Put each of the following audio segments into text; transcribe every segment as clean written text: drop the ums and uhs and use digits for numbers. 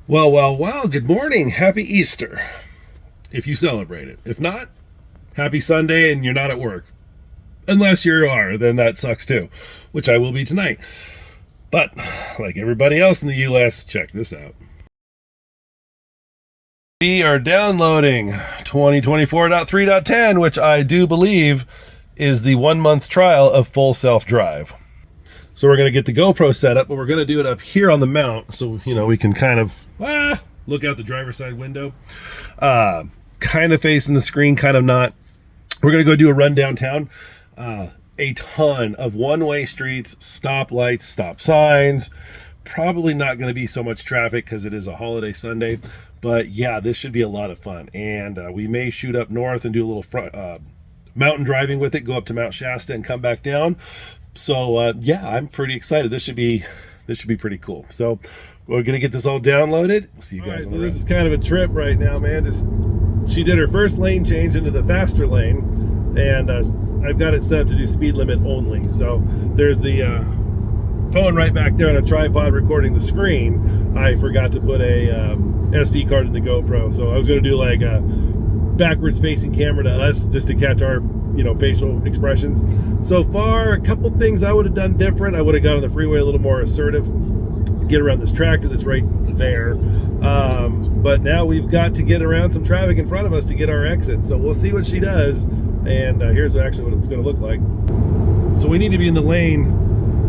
Well, good morning. Happy Easter, if you celebrate it. If not, happy Sunday and you're not at work. Unless you are, then that sucks too, which I will be tonight. But, like everybody else in the US, check this out. We are downloading 2024.3.10, which I do believe is the 1 month trial of full self-drive. So we're going to get the GoPro set up, but we're going to do it up here on the mount so, we can kind of look out the driver's side window. Kind of facing the screen, kind of not. We're going to go do a run downtown. A ton of one-way streets, stoplights, stop signs. Probably not going to be so much traffic because it is a holiday Sunday. But yeah, this should be a lot of fun. And we may shoot up north and do a little mountain driving with it, go up to Mount Shasta and come back down. So yeah, I'm pretty excited. This should be pretty cool. So we're gonna get this all downloaded. We'll see you guys. So this is kind of a trip right now, man. She did her first lane change into the faster lane, and I've got it set up to do speed limit only. So there's the phone right back there on a tripod recording the screen. I forgot to put a SD card in the GoPro, so I was gonna do like a backwards facing camera to us just to catch our facial expressions. So far, a couple things I would have done different. I would have got on the freeway a little more assertive, get around this tractor that's right there. But now we've got to get around some traffic in front of us to get our exit. So we'll see what she does. And here's actually what it's going to look like. So we need to be in the lane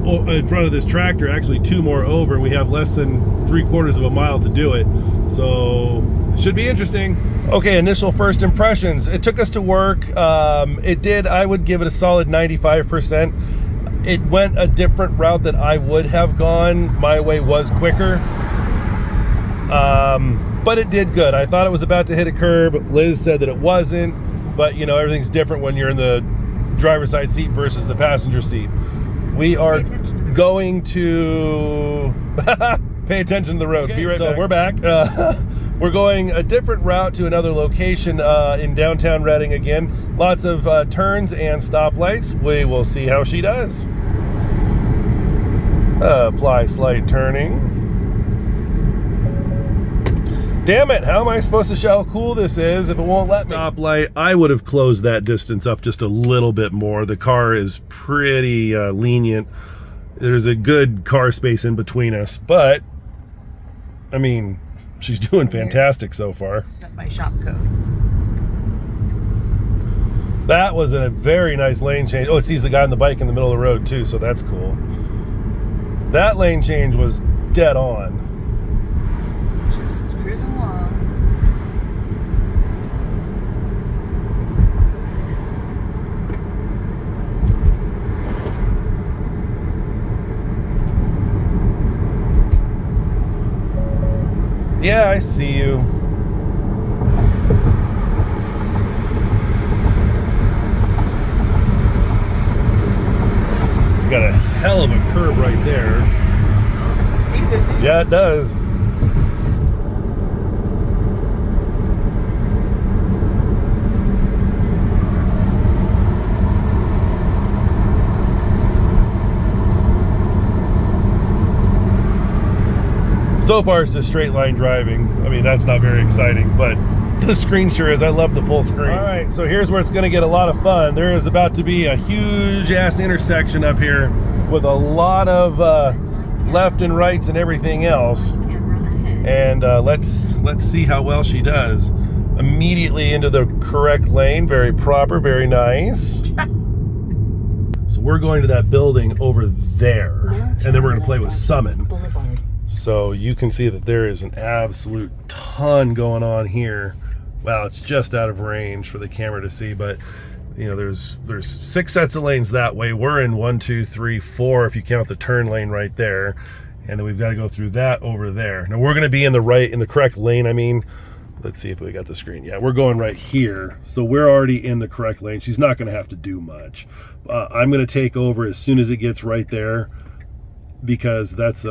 in front of this tractor, actually two more over. We have less than 3/4 of a mile to do it. So it should be interesting. Okay, initial first impressions. It took us to work. I would give it a solid 95%. It went a different route that I would have gone. My way was quicker. But it did good. I thought it was about to hit a curb. Liz said that it wasn't. But, everything's different when you're in the driver's side seat versus the passenger seat. We are going to pay attention to the road. Okay, be right back. So we're back. We're going a different route to another location in downtown Reading again. Lots of turns and stoplights. We will see how she does. Apply slight turning. Damn it, how am I supposed to show how cool this is if it won't let me? Stoplight, I would have closed that distance up just a little bit more. The car is pretty lenient. There's a good car space in between us, but, I mean, she's doing fantastic so far. Set my shop code. That was a very nice lane change. Oh, it sees the guy on the bike in the middle of the road too, so that's cool. That lane change was dead on. Just cruising along. Yeah, I see you. You got a hell of a curve right there. It sees it, too. Yeah, it does. So far, it's just straight line driving. I mean, that's not very exciting, but the screen sure is. I love the full screen. All right, so here's where it's going to get a lot of fun. There is about to be a huge ass intersection up here with a lot of left and rights and everything else. And let's see how well she does. Immediately into the correct lane. Very proper, very nice. So we're going to that building over there, and then we're going to play with Summon. So you can see that there is an absolute ton going on here. Well, it's just out of range for the camera to see, but there's 6 sets of lanes that way. We're in 1, 2, 3, 4 if you count the turn lane right there, and then we've got to go through that over there. Now we're going to be in the correct lane. I mean, let's see if we got the screen. Yeah, we're going right here, so we're already in the correct lane. She's not going to have to do much. I'm going to take over as soon as it gets right there, because that's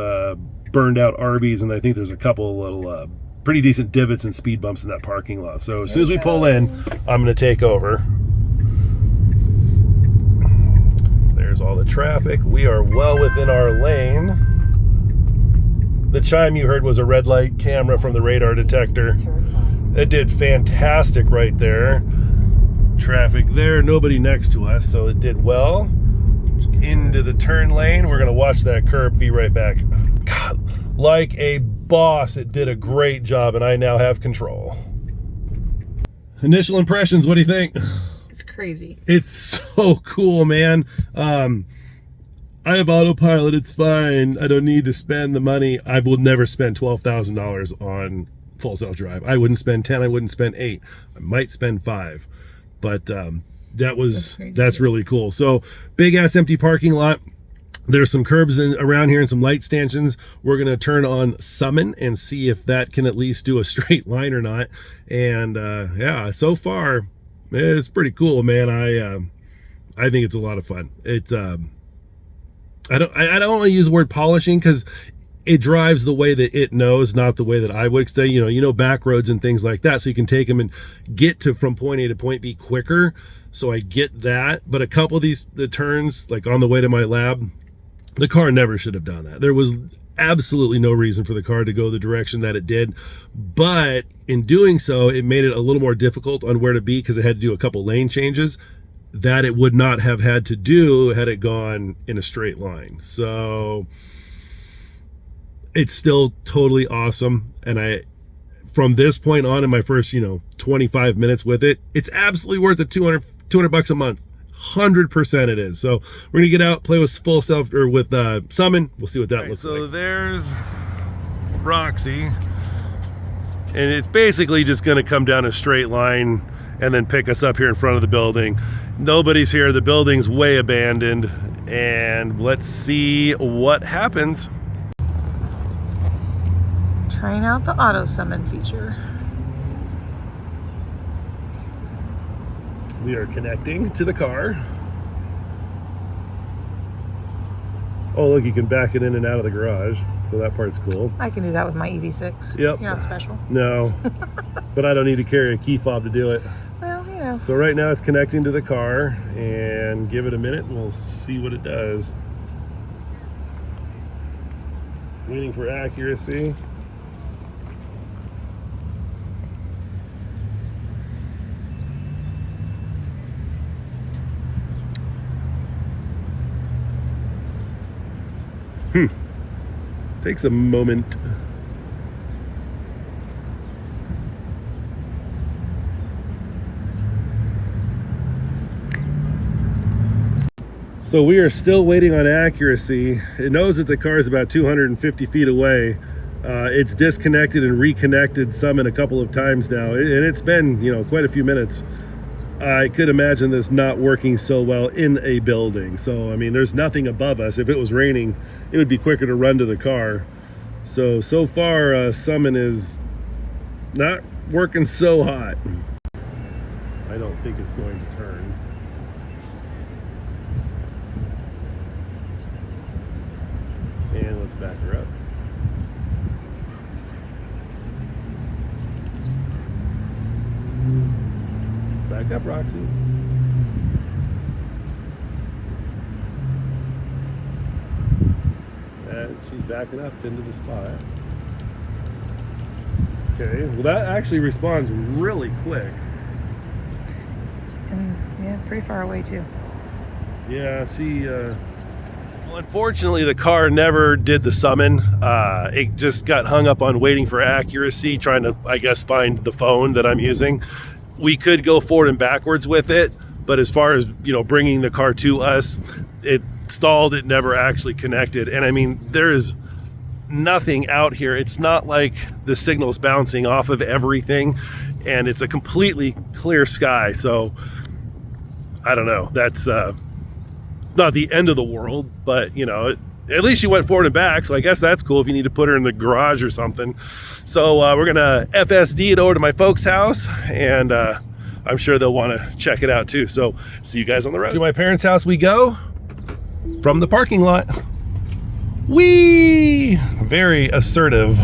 burned out Arby's, and I think there's a couple of little pretty decent divots and speed bumps in that parking lot. So as soon as we pull in, I'm going to take over. There's all the traffic. We are well within our lane. The chime you heard was a red light camera from the radar detector. It did fantastic right there. Traffic there, nobody next to us, so it did well. Into the turn lane. We're gonna watch that curb, be right back. God, like a boss, it did a great job, and I now have control. Initial impressions, what do you think? It's crazy. It's so cool, man. I have autopilot, it's fine. I don't need to spend the money. I will never spend $12,000 on full self-drive. I wouldn't spend 10, I wouldn't spend 8. I might spend 5. But that's really cool. So big ass empty parking lot. There's some curbs around here and some light stanchions. We're gonna turn on summon and see if that can at least do a straight line or not. And yeah, so far it's pretty cool, man. I think it's a lot of fun. It's I don't want to use the word polishing because it drives the way that it knows, not the way that I would say. You know, back roads and things like that, so you can take them and get to from point A to point B quicker. So I get that, but a couple of the turns, like on the way to my lab, the car never should have done that. There was absolutely no reason for the car to go the direction that it did, but in doing so, it made it a little more difficult on where to be because it had to do a couple lane changes that it would not have had to do had it gone in a straight line. So it's still totally awesome. And from this point on in my first, 25 minutes with it, it's absolutely worth the $200 a month. 100% it is. So we're gonna get out, play with full self or with summon. We'll see what that looks like. So there's Roxy, and it's basically just gonna come down a straight line and then pick us up here in front of the building. Nobody's here, the building's way abandoned, and let's see what happens. Trying out the auto summon feature. We are connecting to the car. Oh, look, you can back it in and out of the garage, so that part's cool. I can do that with my EV6. Yep. You're not special. No, but I don't need to carry a key fob to do it. Well, yeah. So right now it's connecting to the car, and give it a minute and we'll see what it does. Waiting for accuracy. Takes a moment. So we are still waiting on accuracy. It knows that the car is about 250 feet away. It's disconnected and reconnected summon a couple of times now, and it's been, quite a few minutes. I could imagine this not working so well in a building. So, I mean, there's nothing above us. If it was raining, it would be quicker to run to the car. So far, summon is not working so hot. I don't think it's going to turn. And let's back her up. Back up, Roxy. And she's backing up into the spot. Okay, well that actually responds really quick. And yeah, pretty far away too. Yeah, she well, unfortunately the car never did the summon. It just got hung up on waiting for accuracy, trying to, I guess, find the phone that I'm using. We could go forward and backwards with it, but as far as, bringing the car to us, it stalled. It never actually connected. And I mean, there is nothing out here. It's not like the signal's bouncing off of everything, and it's a completely clear sky. So I don't know. That's it's not the end of the world, but at least she went forward and back, so I guess that's cool if you need to put her in the garage or something. So we're gonna FSD it over to my folks' house, and I'm sure they'll want to check it out too. So see you guys on the road. To my parents' house we go from the parking lot. Whee! Very assertive.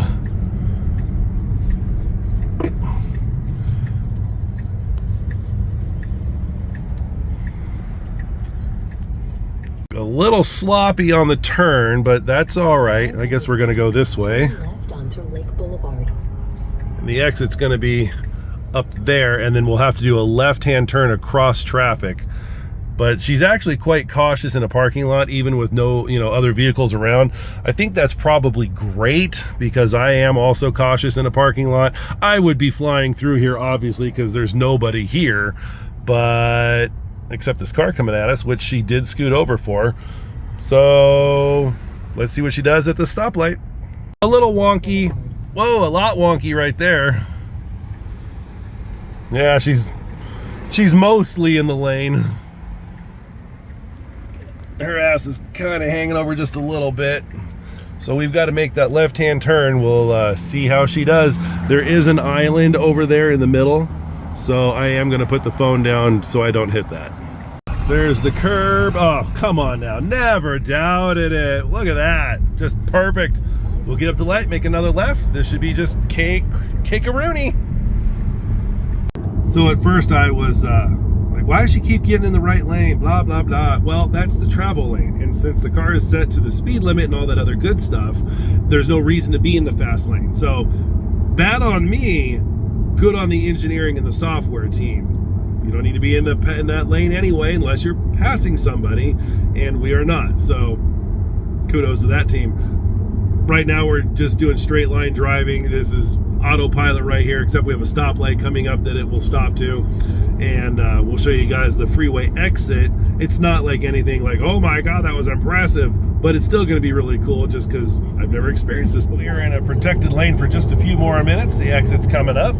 A little sloppy on the turn, but that's all right. I guess we're gonna go this way. And the exit's going to be up there, and then we'll have to do a left-hand turn across traffic. But she's actually quite cautious in a parking lot, even with no, other vehicles around. I think that's probably great because I am also cautious in a parking lot. I would be flying through here, obviously, because there's nobody here, but except this car coming at us, which she did scoot over for. So let's see what she does at the stoplight. A little wonky. Whoa, a lot wonky right there. Yeah, she's mostly in the lane. Her ass is kind of hanging over just a little bit. So we've got to make that left-hand turn. We'll see how she does. There is an island over there in the middle, so I am going to put the phone down so I don't hit that. There's the curb. Oh, come on now. Never doubted it. Look at that. Just perfect. We'll get up the light, make another left. This should be just cake-a-rooney. So at first I was like, why does she keep getting in the right lane? Blah, blah, blah. Well, that's the travel lane. And since the car is set to the speed limit and all that other good stuff, there's no reason to be in the fast lane. So bad on me, good on the engineering and the software team. You don't need to be in that lane anyway unless you're passing somebody, and we are not. So kudos to that team. Right now we're just doing straight line driving. This is autopilot right here, except we have a stoplight coming up that it will stop to, and we'll show you guys the freeway exit. It's not like anything like, oh my god, that was impressive, but it's still going to be really cool just because I've never experienced this. We are in a protected lane for just a few more minutes. The exit's coming up.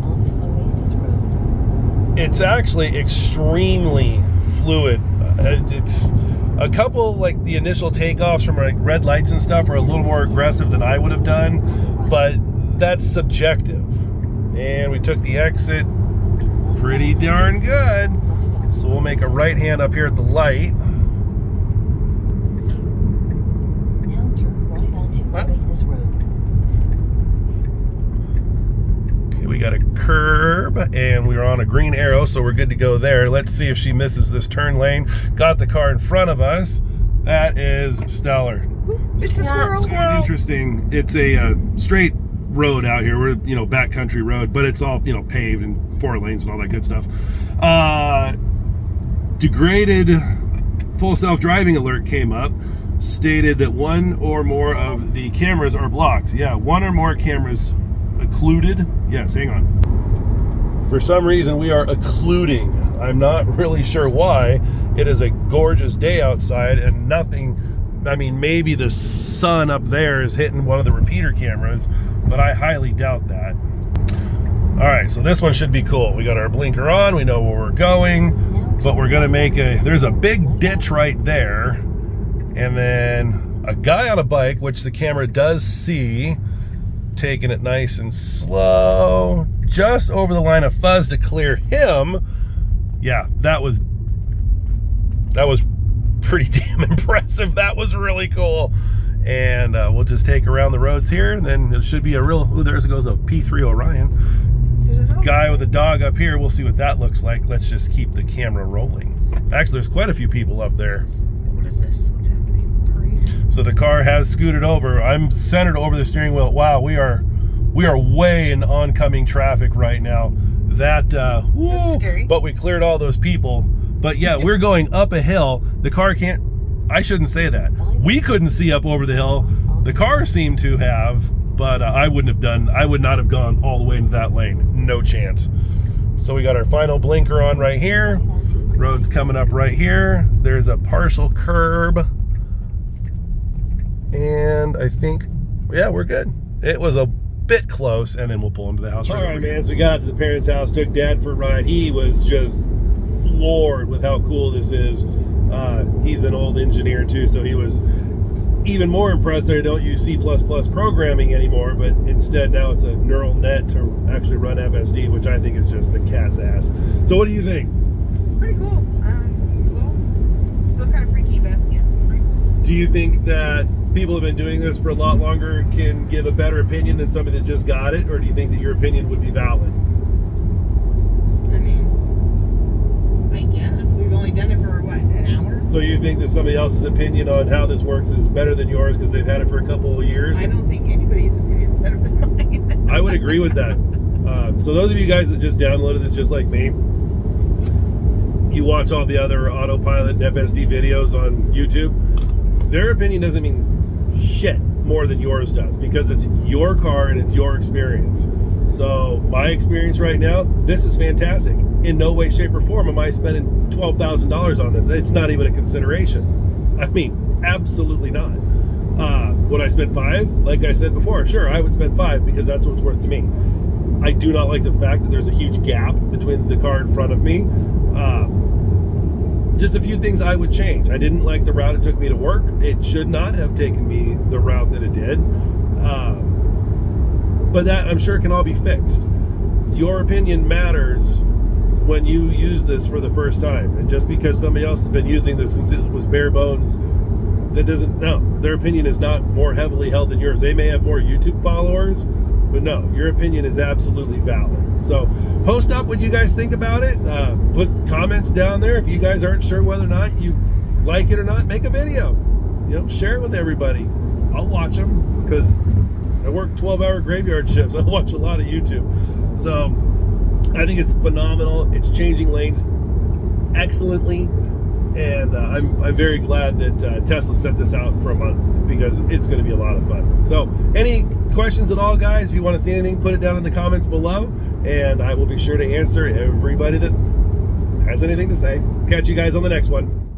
It's actually extremely fluid. It's a couple, like the initial takeoffs from like red lights and stuff are a little more aggressive than I would have done, but that's subjective. And we took the exit pretty darn good. So we'll make a right hand up here at the light. Now turn right onto Oasis Road. Okay, we got a curb and we're on a green arrow, so we're good to go there. Let's see if she misses this turn lane. Got the car in front of us. That is stellar. It's a squirrel. Interesting. It's a straight road out here. We're backcountry road, but it's all paved and 4 lanes and all that good stuff. Degraded full self-driving alert came up, stated that 1 or more of the cameras are blocked. Yeah, 1 or more cameras occluded. Yes, hang on. For some reason we are occluding. I'm not really sure why. It is a gorgeous day outside and nothing. I mean, maybe the sun up there is hitting one of the repeater cameras, but I highly doubt that. All right, so this one should be cool. We got our blinker on, we know where we're going, but we're gonna there's a big ditch right there, and then a guy on a bike, which the camera does see, taking it nice and slow, just over the line of fuzz to clear him. Yeah, that was pretty damn impressive. That was really cool. And we'll just take around the roads here, and then it should be a real, there goes a P3 Orion. Guy with a dog up here. We'll see what that looks like. Let's just keep the camera rolling. Actually, there's quite a few people up there. What is this? What's happening? Parade? So the car has scooted over. I'm centered over the steering wheel. Wow, we are way in oncoming traffic right now. That's scary. But we cleared all those people. But yeah, we're going up a hill. The car can't, I shouldn't say that. We couldn't see up over the hill. The car seemed to have, but I would not have gone all the way into that lane. No chance. So we got our final blinker on right here. Road's coming up right here. There's a partial curb. And I think, yeah, we're good. It was a bit close, and then we'll pull into the house. All right, man, so we got out to the parents' house, took Dad for a ride. He was just floored with how cool this is. He's an old engineer too, so he was even more impressed that I don't use C++ programming anymore, but instead now it's a neural net to actually run FSD, which I think is just the cat's ass. So what do you think? It's pretty cool. Still kind of freaky, but yeah, it's pretty cool. Do you think that people have been doing this for a lot longer can give a better opinion than somebody that just got it, or do you think that your opinion would be valid? I mean, I guess we've only done it for what, an hour? So you think that somebody else's opinion on how this works is better than yours because they've had it for a couple of years? I don't think anybody's opinion is better than mine. I would agree with that. So those of you guys that just downloaded this just like me, you watch all the other autopilot and FSD videos on YouTube, their opinion doesn't mean shit more than yours does, because it's your car and it's your experience. So my experience right now, this is fantastic. In no way, shape, or form am I spending $12,000 on this. It's not even a consideration. I mean, absolutely not. Would I spend $5? Like I said before, sure, I would spend $5 because that's what it's worth to me. I do not like the fact that there's a huge gap between the car in front of me. Just a few things I would change. I didn't like the route it took me to work. It should not have taken me the route that it did. But that, I'm sure, can all be fixed. Your opinion matters when you use this for the first time. And just because somebody else has been using this since it was bare bones, that doesn't, no, their opinion is not more heavily held than yours. They may have more YouTube followers, but no, your opinion is absolutely valid. So post up what you guys think about it. Put comments down there. If you guys aren't sure whether or not you like it or not, make a video. You know, share it with everybody. I'll watch them because I work 12-hour graveyard shifts. I watch a lot of YouTube. So I think it's phenomenal. It's changing lanes excellently. And I'm very glad that Tesla sent this out for a month, because it's going to be a lot of fun. So any questions at all, guys, if you want to see anything, put it down in the comments below, and I will be sure to answer everybody that has anything to say. Catch you guys on the next one.